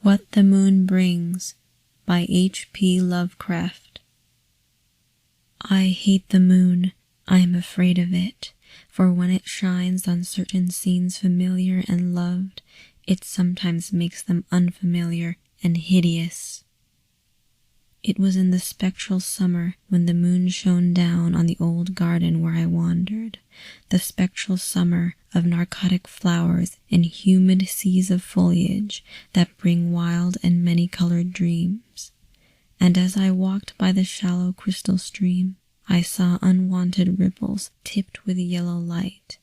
What the Moon Brings by H.P. Lovecraft. I hate the moon, I am afraid of it, for when it shines on certain scenes familiar and loved, it sometimes makes them unfamiliar and hideous. It was in the spectral summer when the moon shone down on the old garden where I wandered, the spectral summer of narcotic flowers and humid seas of foliage that bring wild and many-colored dreams. And as I walked by the shallow crystal stream, I saw unwanted ripples tipped with yellow light,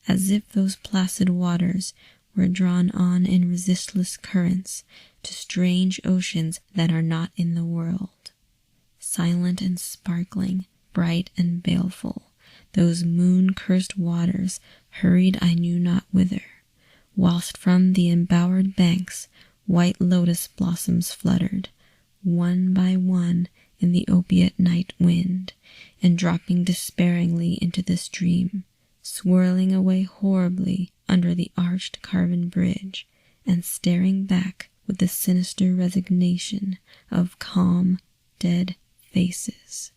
as if those placid waters were drawn on in resistless currents to strange oceans that are not in the world. Silent and sparkling, bright and baleful, those moon-cursed waters hurried I knew not whither, whilst from the embowered banks white lotus blossoms fluttered, one by one in the opiate night wind, and dropping despairingly into the stream, swirling away horribly under the arched carven bridge, and staring back with the sinister resignation of calm, dead faces.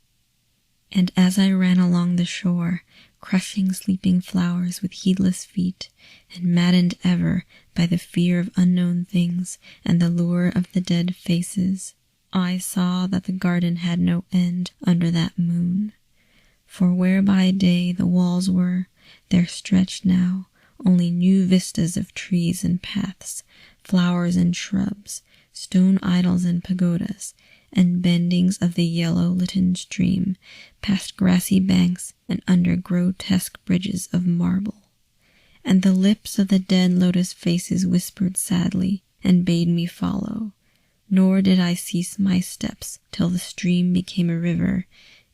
And as I ran along the shore, crushing sleeping flowers with heedless feet, and maddened ever by the fear of unknown things and the lure of the dead faces, I saw that the garden had no end under that moon. For where by day the walls were, there stretched now only new vistas of trees and paths, flowers and shrubs, stone idols and pagodas, and bendings of the yellow litten stream, past grassy banks and under grotesque bridges of marble. And the lips of the dead lotus faces whispered sadly and bade me follow, nor did I cease my steps till the stream became a river,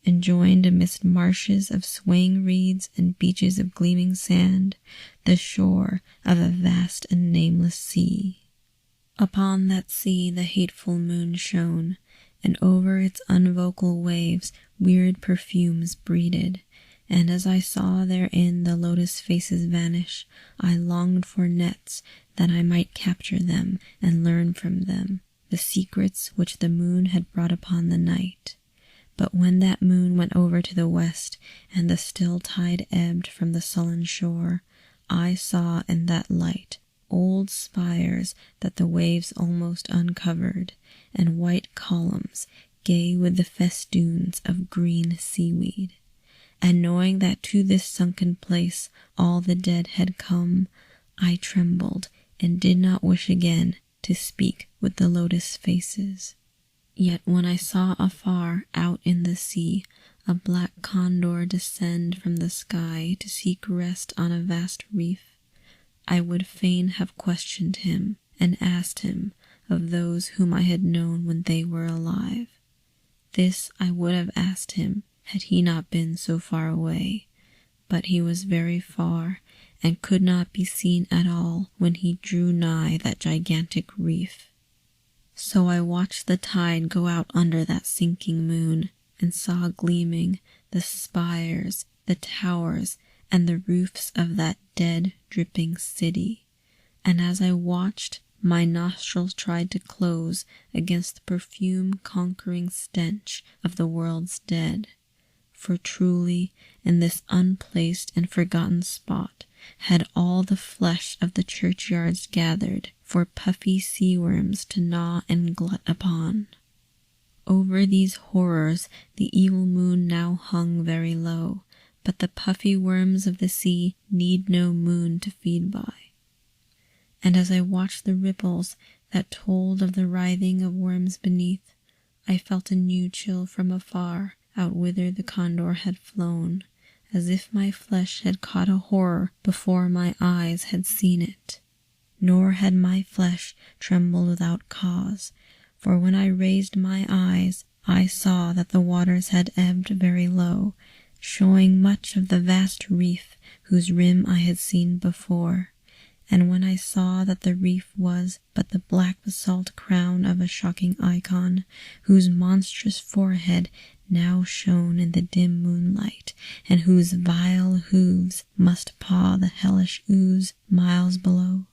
and joined amidst marshes of swaying reeds and beaches of gleaming sand, the shore of a vast and nameless sea. Upon that sea the hateful moon shone, and over its unvocal waves weird perfumes breeded, and as I saw therein the lotus faces vanish, I longed for nets that I might capture them and learn from them the secrets which the moon had brought upon the night. But when that moon went over to the west, and the still tide ebbed from the sullen shore, I saw in that light old spires that the waves almost uncovered, and white columns gay with the festoons of green seaweed. And knowing that to this sunken place all the dead had come, I trembled and did not wish again to speak with the lotus faces. Yet when I saw afar out in the sea a black condor descend from the sky to seek rest on a vast reef, I would fain have questioned him and asked him of those whom I had known when they were alive. This I would have asked him had he not been so far away, but he was very far and could not be seen at all when he drew nigh that gigantic reef. So I watched the tide go out under that sinking moon, and saw gleaming the spires, the towers, and the roofs of that dead, dripping city. And as I watched, my nostrils tried to close against the perfume-conquering stench of the world's dead. For truly, in this unplaced and forgotten spot, had all the flesh of the churchyards gathered for puffy sea worms to gnaw and glut upon. Over these horrors the evil moon now hung very low, but the puffy worms of the sea need no moon to feed by. And as I watched the ripples that told of the writhing of worms beneath, I felt a new chill from afar, out whither the condor had flown, as if my flesh had caught a horror before my eyes had seen it. Nor had my flesh trembled without cause, for when I raised my eyes, I saw that the waters had ebbed very low, showing much of the vast reef whose rim I had seen before. And when I saw that the reef was but the black basalt crown of a shocking icon, whose monstrous forehead now shone in the dim moonlight, and whose vile hooves must paw the hellish ooze miles below,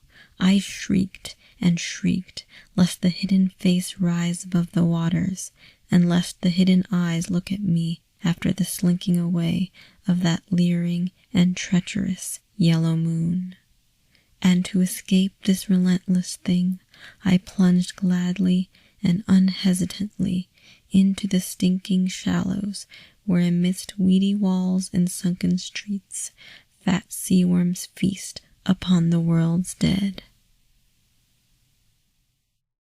I shrieked and shrieked, lest the hidden face rise above the waters, and lest the hidden eyes look at me after the slinking away of that leering and treacherous yellow moon. And to escape this relentless thing, I plunged gladly and unhesitantly into the stinking shallows, where amidst weedy walls and sunken streets, fat sea worms feast upon the world's dead.